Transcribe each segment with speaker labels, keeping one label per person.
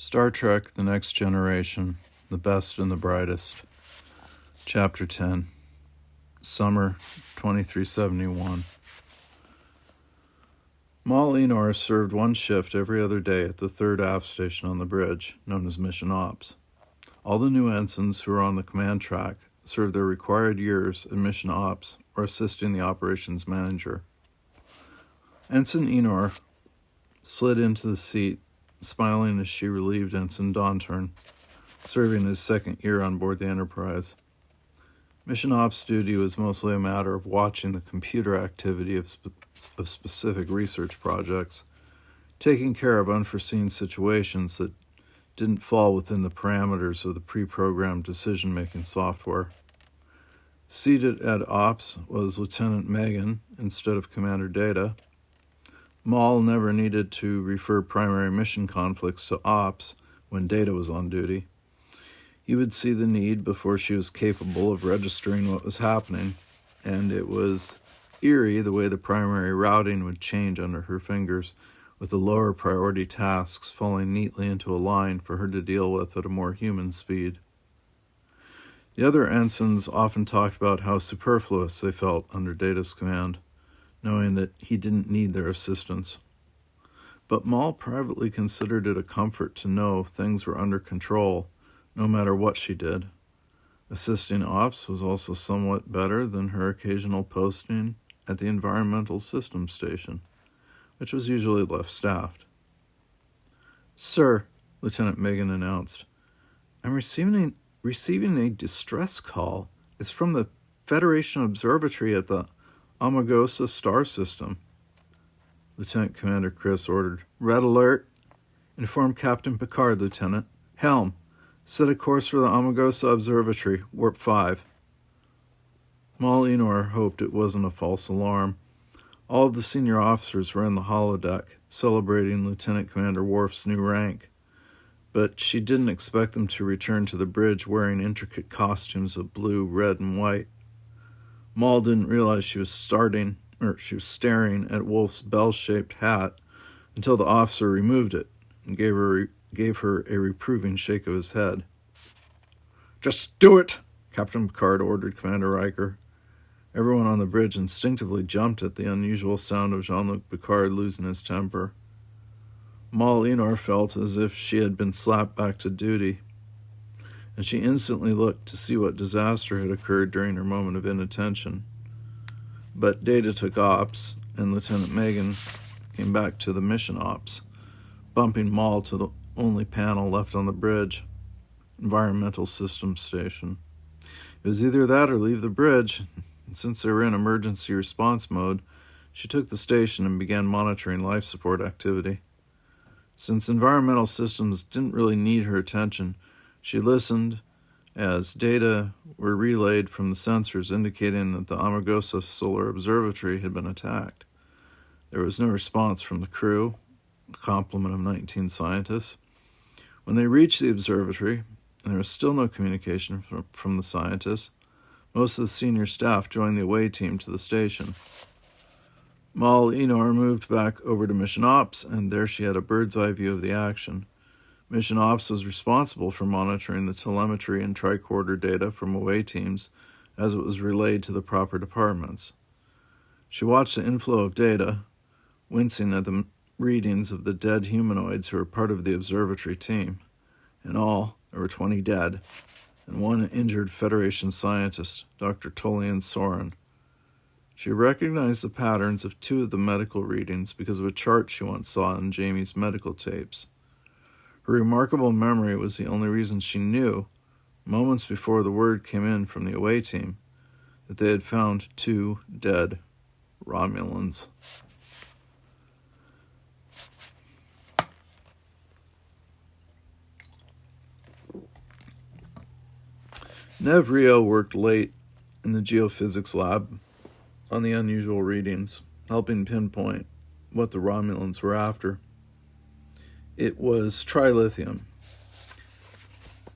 Speaker 1: Star Trek: The Next Generation, The Best and the Brightest. Chapter 10. Summer 2371. Mal Enor served one shift every other day at the third aft station on the bridge, known as Mission Ops. All the new ensigns who were on the command track served their required years in Mission Ops or assisting the operations manager. Ensign Enor slid into the seat, smiling as she relieved Ensign Dawnturn, serving his second year on board the Enterprise. Mission Ops duty was mostly a matter of watching the computer activity of specific research projects, taking care of unforeseen situations that didn't fall within the parameters of the pre-programmed decision-making software. Seated at Ops was Lieutenant Megan instead of Commander Data. Mal never needed to refer primary mission conflicts to Ops when Data was on duty. He would see the need before she was capable of registering what was happening, and it was eerie the way the primary routing would change under her fingers, with the lower priority tasks falling neatly into a line for her to deal with at a more human speed. The other ensigns often talked about how superfluous they felt under Data's command, knowing that he didn't need their assistance. But Mal privately considered it a comfort to know things were under control, no matter what she did. Assisting Ops was also somewhat better than her occasional posting at the Environmental Systems Station, which was usually left staffed. "Sir," Lieutenant Megan announced, "I'm receiving a distress call. It's from the Federation Observatory at the Amargosa star system." Lieutenant Commander Chris ordered, "Red alert. Inform Captain Picard, Lieutenant. Helm, set a course for the Amargosa Observatory, warp 5. Mal Enor hoped it wasn't a false alarm. All of the senior officers were in the holodeck, celebrating Lieutenant Commander Worf's new rank, but she didn't expect them to return to the bridge wearing intricate costumes of blue, red, and white. Mal didn't realize she was staring at Wolf's bell-shaped hat until the officer removed it and gave her a reproving shake of his head. "Just do it," Captain Picard ordered Commander Riker. Everyone on the bridge instinctively jumped at the unusual sound of Jean-Luc Picard losing his temper. Mal Enor felt as if she had been slapped back to duty, and she instantly looked to see what disaster had occurred during her moment of inattention. But Data took Ops, and Lieutenant Megan came back to the Mission Ops, bumping Mal to the only panel left on the bridge, Environmental Systems Station. It was either that or leave the bridge, and since they were in emergency response mode, she took the station and began monitoring life support activity. Since Environmental Systems didn't really need her attention, she listened as data were relayed from the sensors indicating that the Amargosa Solar Observatory had been attacked. There was no response from the crew, a complement of 19 scientists. When they reached the observatory, and there was still no communication from the scientists, most of the senior staff joined the away team to the station. Mal Enor moved back over to Mission Ops, and there she had a bird's-eye view of the action. Mission Ops was responsible for monitoring the telemetry and tricorder data from away teams as it was relayed to the proper departments. She watched the inflow of data, wincing at the readings of the dead humanoids who were part of the observatory team. In all, there were 20 dead, and one injured Federation scientist, Dr. Tolian Soren. She recognized the patterns of 2 of the medical readings because of a chart she once saw in Jamie's medical tapes. Her remarkable memory was the only reason she knew, moments before the word came in from the away team, that they had found 2 dead Romulans. Nev Rio worked late in the geophysics lab on the unusual readings, helping pinpoint what the Romulans were after. It was trilithium,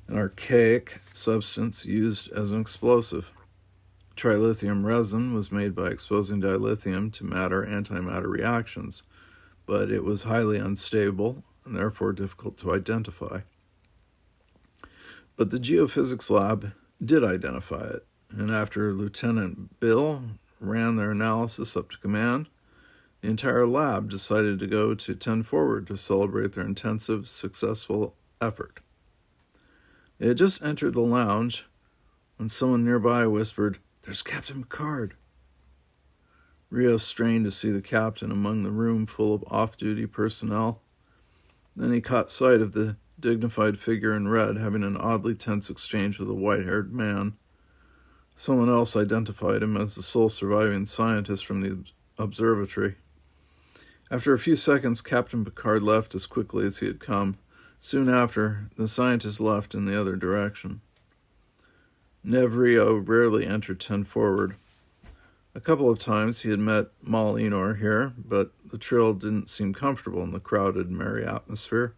Speaker 1: an archaic substance used as an explosive. Trilithium resin was made by exposing dilithium to matter-antimatter reactions, but it was highly unstable and therefore difficult to identify. But the geophysics lab did identify it, and after Lieutenant Bill ran their analysis up to command, the entire lab decided to go to 10 Forward to celebrate their intensive, successful effort. They had just entered the lounge when someone nearby whispered, "There's Captain Picard." Rio strained to see the captain among the room full of off-duty personnel. Then he caught sight of the dignified figure in red having an oddly tense exchange with a white-haired man. Someone else identified him as the sole surviving scientist from the observatory. After a few seconds, Captain Picard left as quickly as he had come. Soon after, the scientist left in the other direction. Nev Rio rarely entered 10 Forward. A couple of times he had met Mal Enor here, but the trio didn't seem comfortable in the crowded, merry atmosphere.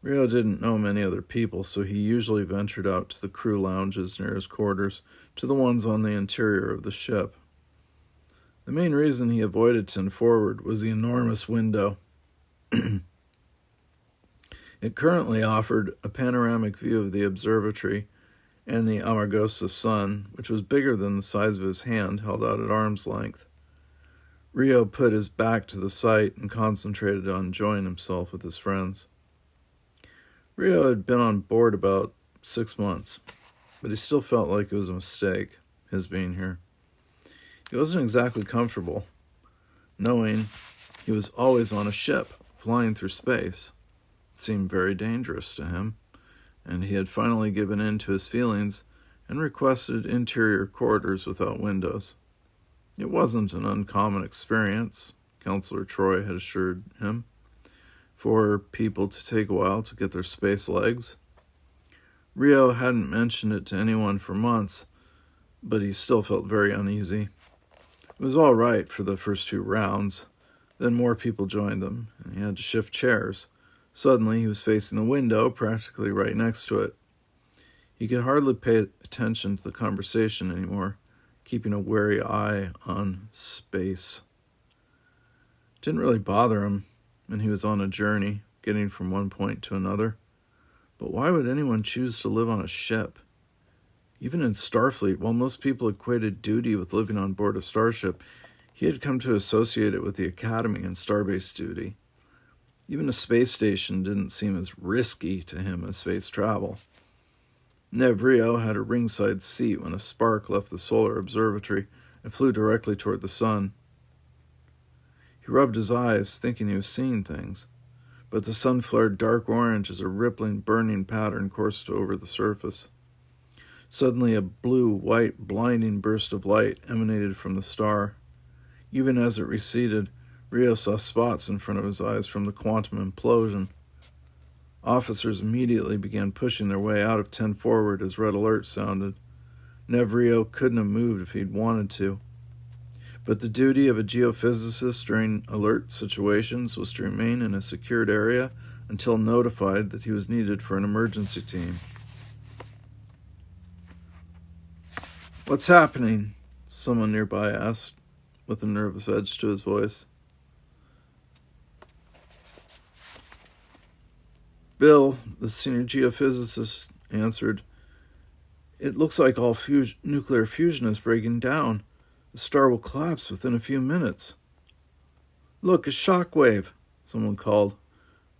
Speaker 1: Rio didn't know many other people, so he usually ventured out to the crew lounges near his quarters, to the ones on the interior of the ship. The main reason he avoided 10 Forward was the enormous window. It currently offered a panoramic view of the observatory and the Amargosa sun, which was bigger than the size of his hand held out at arm's length. Rio put his back to the sight and concentrated on enjoying himself with his friends. Rio had been on board about 6 months, but he still felt like it was a mistake, his being here. He wasn't exactly comfortable, knowing he was always on a ship, flying through space. It seemed very dangerous to him, and he had finally given in to his feelings and requested interior quarters without windows. It wasn't an uncommon experience, Counselor Troy had assured him, for people to take a while to get their space legs. Rio hadn't mentioned it to anyone for months, but he still felt very uneasy. It was all right for the first 2 rounds. Then more people joined them, and he had to shift chairs. Suddenly, he was facing the window, practically right next to it. He could hardly pay attention to the conversation anymore, keeping a wary eye on space. It didn't really bother him when he was on a journey, getting from one point to another. But why would anyone choose to live on a ship? Even in Starfleet, while most people equated duty with living on board a starship, he had come to associate it with the academy and starbase duty. Even a space station didn't seem as risky to him as space travel. Nev Rio had a ringside seat when a spark left the solar observatory and flew directly toward the sun. He rubbed his eyes, thinking he was seeing things, but the sun flared dark orange as a rippling, burning pattern coursed over the surface. Suddenly, a blue-white, blinding burst of light emanated from the star. Even as it receded, Rio saw spots in front of his eyes from the quantum implosion. Officers immediately began pushing their way out of 10 Forward as red alert sounded. Nev Rio couldn't have moved if he'd wanted to. But the duty of a geophysicist during alert situations was to remain in a secured area until notified that he was needed for an emergency team. "What's happening?" someone nearby asked, with a nervous edge to his voice. Bill, the senior geophysicist, answered, "It looks like all nuclear fusion is breaking down. The star will collapse within a few minutes." "Look, a shockwave," someone called,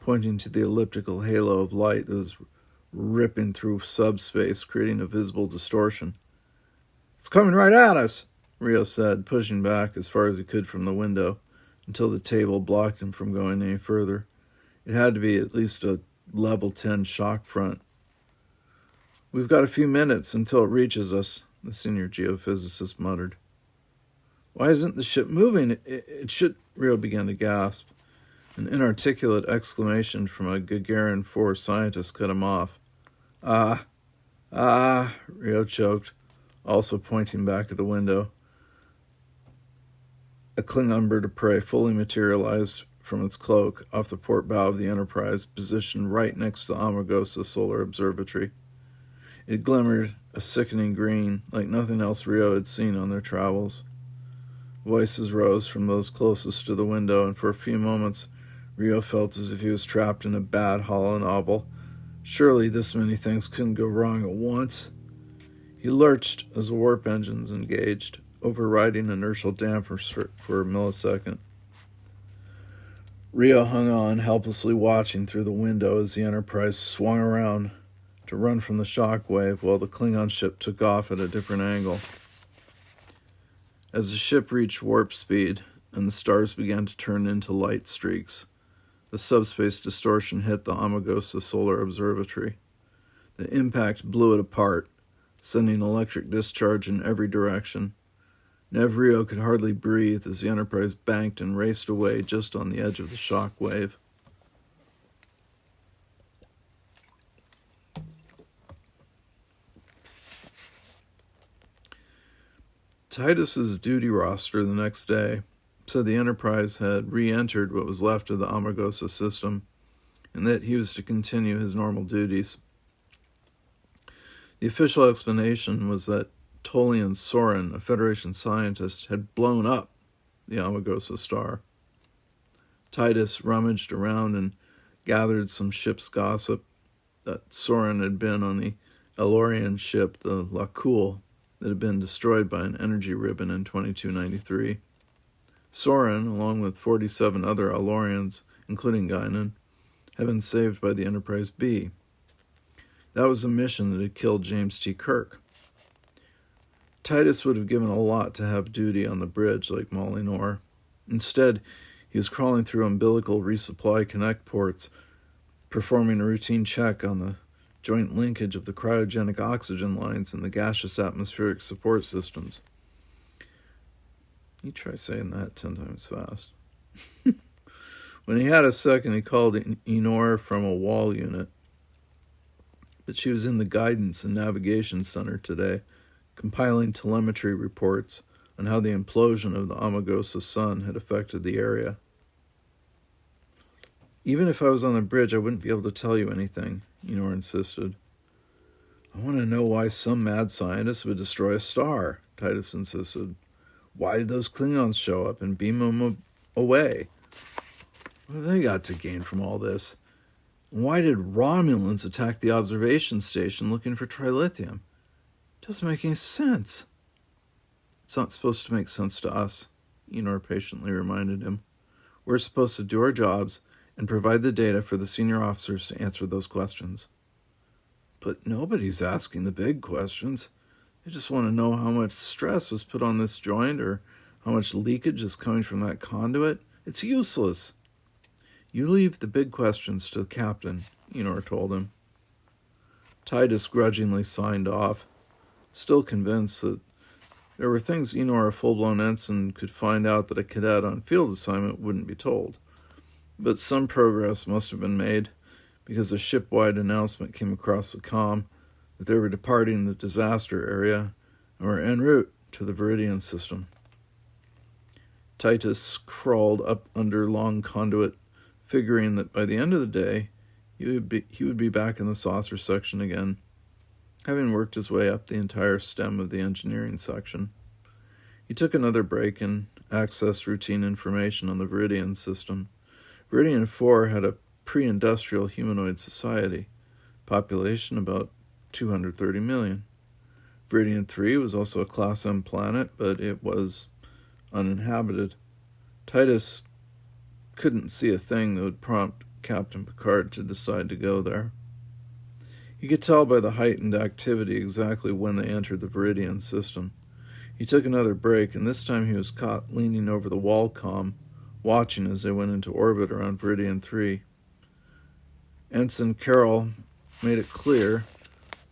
Speaker 1: pointing to the elliptical halo of light that was ripping through subspace, creating a visible distortion. "It's coming right at us," Rio said, pushing back as far as he could from the window, until the table blocked him from going any further. It had to be at least a level 10 shock front. "We've got a few minutes until it reaches us," the senior geophysicist muttered. "Why isn't the ship moving? It should..." Rio began to gasp. An inarticulate exclamation from a Gagarin 4 scientist cut him off. Ah, Rio choked, also pointing back at the window. A Klingon bird of prey fully materialized from its cloak off the port bow of the Enterprise, positioned right next to the Amargosa Solar Observatory. It glimmered a sickening green, like nothing else Rio had seen on their travels. Voices rose from those closest to the window, and for a few moments Rio felt as if he was trapped in a bad hollow novel. Surely this many things couldn't go wrong at once. He lurched as the warp engines engaged, overriding inertial dampers for a millisecond. Rio hung on, helplessly watching through the window as the Enterprise swung around to run from the shock wave while the Klingon ship took off at a different angle. As the ship reached warp speed and the stars began to turn into light streaks, the subspace distortion hit the Amargosa Solar Observatory. The impact blew it apart, sending electric discharge in every direction. Rio could hardly breathe as the Enterprise banked and raced away just on the edge of the shock wave. Titus's duty roster the next day said the Enterprise had re-entered what was left of the Amargosa system and that he was to continue his normal duties. The official explanation was that Tolian Soren, a Federation scientist, had blown up the Amargosa star. Titus rummaged around and gathered some ship's gossip that Soren had been on the Elorian ship, the Lakul, that had been destroyed by an energy ribbon in 2293. Soren, along with 47 other Elorians, including Guinan, had been saved by the Enterprise B. That was the mission that had killed James T. Kirk. Titus would have given a lot to have duty on the bridge like Molinor. Instead, he was crawling through umbilical resupply connect ports, performing a routine check on the joint linkage of the cryogenic oxygen lines and the gaseous atmospheric support systems. You try saying that 10 times fast. When he had a second, he called Enor from a wall unit. But she was in the guidance and navigation center today, compiling telemetry reports on how the implosion of the Amargosa sun had affected the area. Even if I was on the bridge, I wouldn't be able to tell you anything, Enor insisted. I want to know why some mad scientist would destroy a star, Titus insisted. Why did those Klingons show up and beam them away? What have they got to gain from all this? And why did Romulans attack the observation station looking for trilithium? It doesn't make any sense. It's not supposed to make sense to us, Enor patiently reminded him. We're supposed to do our jobs and provide the data for the senior officers to answer those questions. But nobody's asking the big questions. They just want to know how much stress was put on this joint or how much leakage is coming from that conduit. It's useless. You leave the big questions to the captain, Enor told him. Titus grudgingly signed off, still convinced that there were things Enor, a full-blown ensign, could find out that a cadet on field assignment wouldn't be told. But some progress must have been made, because a ship-wide announcement came across the comm that they were departing the disaster area and were en route to the Viridian system. Titus crawled up under long conduit, figuring that by the end of the day, he would be back in the saucer section again, having worked his way up the entire stem of the engineering section. He took another break and accessed routine information on the Viridian system. Viridian 4 had a pre-industrial humanoid society, population about 230 million. Viridian 3 was also a Class M planet, but it was uninhabited. Titus couldn't see a thing that would prompt Captain Picard to decide to go there. He could tell by the heightened activity exactly when they entered the Viridian system. He took another break, and this time he was caught leaning over the wall comm, watching as they went into orbit around Viridian 3. Ensign Carroll made it clear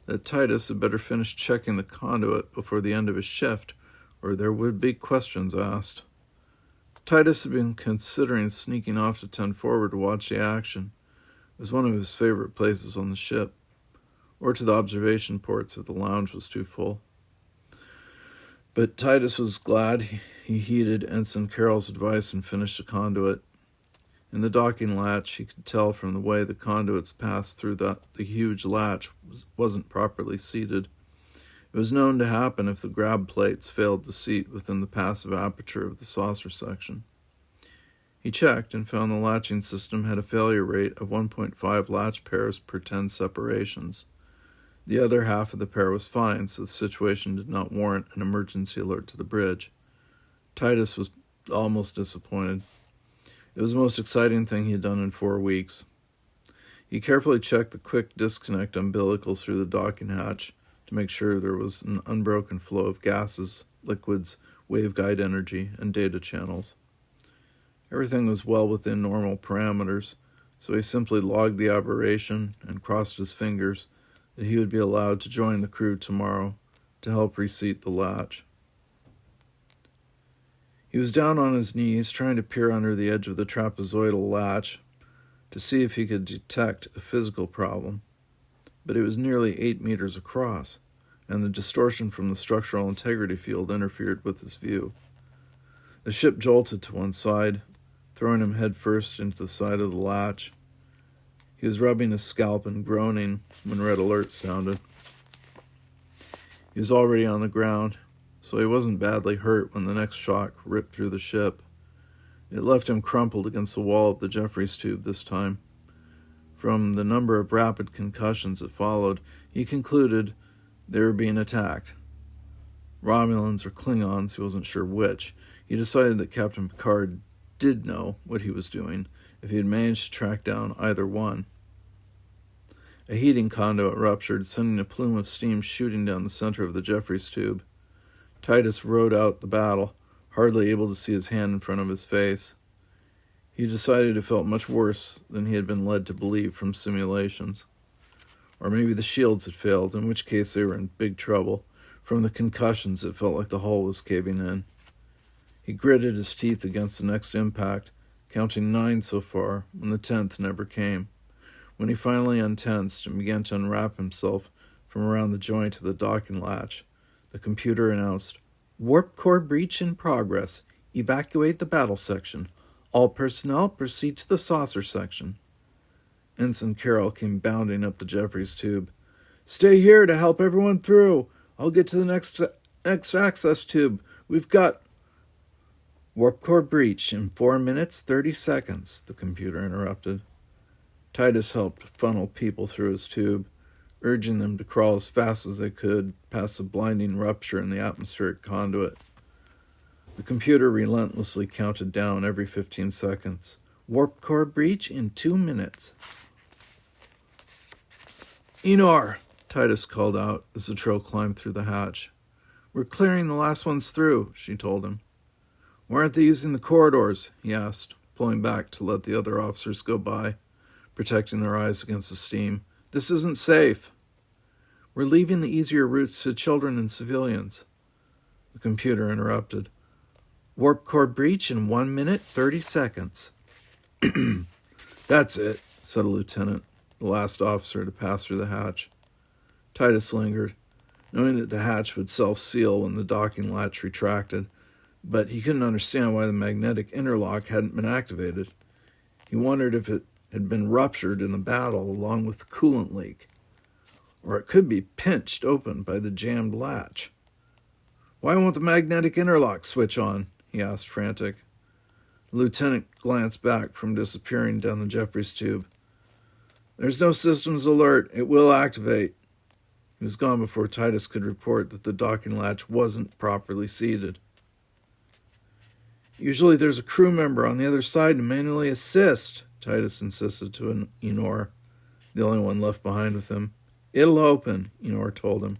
Speaker 1: that Titus had better finish checking the conduit before the end of his shift, or there would be questions asked. Titus had been considering sneaking off to 10 forward to watch the action. It was one of his favorite places on the ship, or to the observation ports if the lounge was too full. But Titus was glad he heeded Ensign Carroll's advice and finished the conduit. In the docking latch, he could tell from the way the conduits passed through the huge latch wasn't properly seated. It was known to happen if the grab plates failed to seat within the passive aperture of the saucer section. He checked and found the latching system had a failure rate of 1.5 latch pairs per 10 separations. The other half of the pair was fine, so the situation did not warrant an emergency alert to the bridge. Titus was almost disappointed. It was the most exciting thing he had done in 4 weeks. He carefully checked the quick disconnect umbilicals through the docking hatch to make sure there was an unbroken flow of gases, liquids, waveguide energy, and data channels. Everything was well within normal parameters, so he simply logged the aberration and crossed his fingers that he would be allowed to join the crew tomorrow to help reseat the latch. He was down on his knees trying to peer under the edge of the trapezoidal latch to see if he could detect a physical problem, but it was nearly 8 meters across, and the distortion from the structural integrity field interfered with his view. The ship jolted to one side, throwing him headfirst into the side of the latch. He was rubbing his scalp and groaning when red alert sounded. He was already on the ground, so he wasn't badly hurt when the next shock ripped through the ship. It left him crumpled against the wall of the Jeffries tube this time. From the number of rapid concussions that followed, he concluded they were being attacked. Romulans or Klingons, he wasn't sure which. He decided that Captain Picard did know what he was doing if he had managed to track down either one. A heating conduit ruptured, sending a plume of steam shooting down the center of the Jeffries tube. Titus rode out the battle, hardly able to see his hand in front of his face. He decided it felt much worse than he had been led to believe from simulations. Or maybe the shields had failed, in which case they were in big trouble. From the concussions, it felt like the hull was caving in. He gritted his teeth against the next impact, counting 9 so far, when the 10th never came. When he finally untensed and began to unwrap himself from around the joint of the docking latch, the computer announced, "Warp core breach in progress. Evacuate the battle section. All personnel proceed to the saucer section." Ensign Carroll came bounding up the Jeffries tube. "Stay here to help everyone through. I'll get to the next access tube. We've got..." "Warp core breach in 4 minutes, 30 seconds, the computer interrupted. Titus helped funnel people through his tube, urging them to crawl as fast as they could past the blinding rupture in the atmospheric conduit. The computer relentlessly counted down every 15 seconds. "Warp core breach in 2 minutes. "Enor," Titus called out as the Trill climbed through the hatch. "We're clearing the last ones through," she told him. "Why aren't they using the corridors?" he asked, pulling back to let the other officers go by, protecting their eyes against the steam. "This isn't safe." "We're leaving the easier routes to children and civilians." The computer interrupted. "Warp core breach in 1 minute, 30 seconds. "That's it," said a lieutenant, the last officer to pass through the hatch. Titus lingered, knowing that the hatch would self-seal when the docking latch retracted, but he couldn't understand why the magnetic interlock hadn't been activated. He wondered if it had been ruptured in the battle along with the coolant leak, or it could be pinched open by the jammed latch. "Why won't the magnetic interlock switch on?" he asked, frantic. The lieutenant glanced back from disappearing down the Jeffries tube. "There's no systems alert. It will activate." He was gone before Titus could report that the docking latch wasn't properly seated. "Usually there's a crew member on the other side to manually assist," Titus insisted to Enor, the only one left behind with him. "It'll open," Enor told him,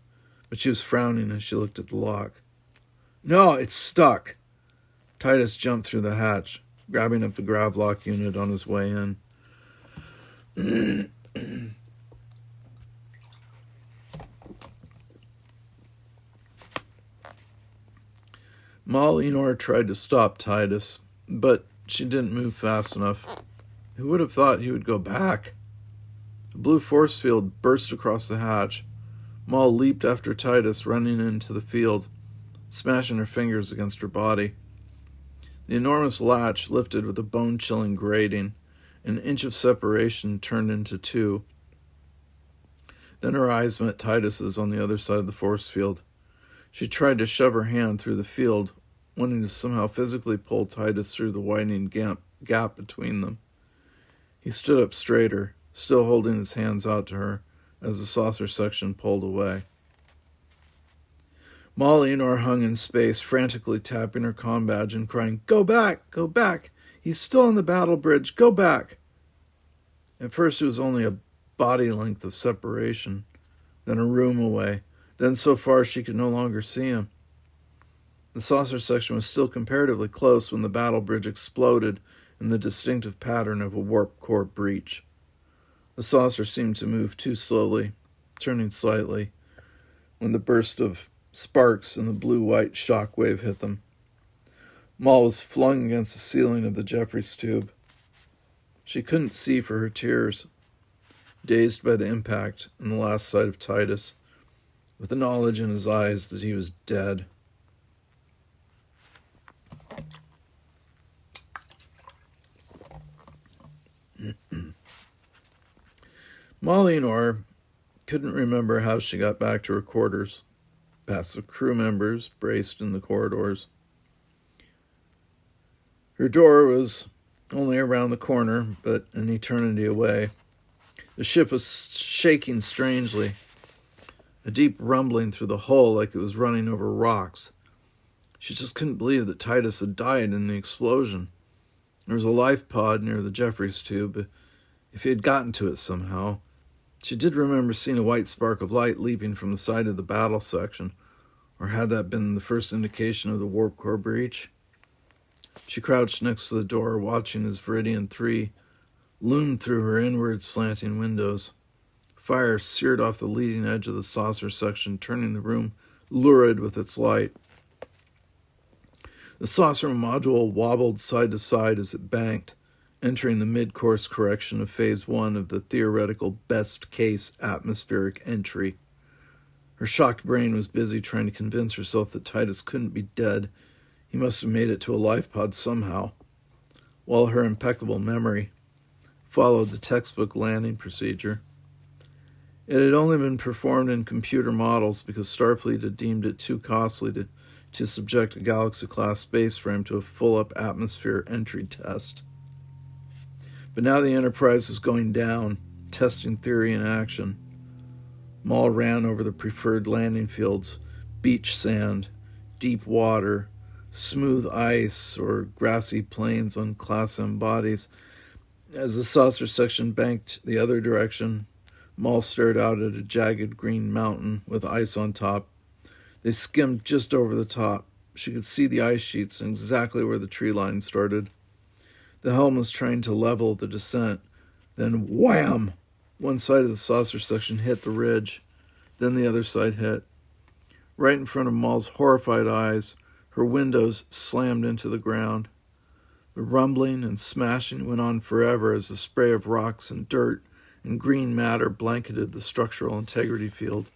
Speaker 1: but she was frowning as she looked at the lock. "No, it's stuck." Titus jumped through the hatch, grabbing up the gravlock unit on his way in. Molly Enor tried to stop Titus, but she didn't move fast enough. Who would have thought he would go back? A blue force field burst across the hatch. Maul leaped after Titus, running into the field, smashing her fingers against her body. The enormous latch lifted with a bone-chilling grating. An inch of separation turned into 2. Then her eyes met Titus's on the other side of the force field. She tried to shove her hand through the field, wanting to somehow physically pull Titus through the widening gap gap between them. He stood up straighter, still holding his hands out to her, as the saucer section pulled away. Leonor hung in space, frantically tapping her comm badge and crying, "Go back! Go back! He's still on the battle bridge! Go back!" At first it was only a body length of separation, then a room away, then so far she could no longer see him. The saucer section was still comparatively close when the battle bridge exploded in the distinctive pattern of a warp core breach. The saucer seemed to move too slowly, turning slightly, when the burst of sparks and the blue-white shock wave hit them. Maul was flung against the ceiling of the Jeffries tube. She couldn't see for her tears, dazed by the impact and the last sight of Titus, with the knowledge in his eyes that he was dead. Leonor couldn't remember how she got back to her quarters, past the crew members braced in the corridors. Her door was only around the corner, but an eternity away. The ship was shaking strangely, a deep rumbling through the hull like it was running over rocks. She just couldn't believe that Titus had died in the explosion. There was a life pod near the Jeffries tube, if he had gotten to it somehow. She did remember seeing a white spark of light leaping from the side of the battle section, or had that been the first indication of the warp core breach? She crouched next to the door, watching as Viridian 3 loomed through her inward slanting windows. Fire seared off the leading edge of the saucer section, turning the room lurid with its light. The saucer module wobbled side to side as it banked, entering the mid-course correction of Phase 1 of the theoretical best-case atmospheric entry. Her shocked brain was busy trying to convince herself that Titus couldn't be dead. He must have made it to a life pod somehow, while her impeccable memory followed the textbook landing procedure. It had only been performed in computer models because Starfleet had deemed it too costly to subject a Galaxy-class space frame to a full-up atmosphere entry test. But now the Enterprise was going down, testing theory in action. Maul ran over the preferred landing fields, beach sand, deep water, smooth ice, or grassy plains on Class M bodies. As the saucer section banked the other direction, Maul stared out at a jagged green mountain with ice on top. They skimmed just over the top. She could see the ice sheets and exactly where the tree line started. The helm was trying to level the descent. Then wham! One side of the saucer section hit the ridge. Then the other side hit. Right in front of Maul's horrified eyes, her windows slammed into the ground. The rumbling and smashing went on forever as the spray of rocks and dirt and green matter blanketed the structural integrity field.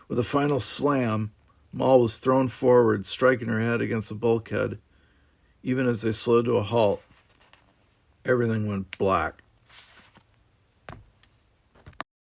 Speaker 1: With a final slam, Maul was thrown forward, striking her head against the bulkhead. Even as they slowed to a halt, everything went black.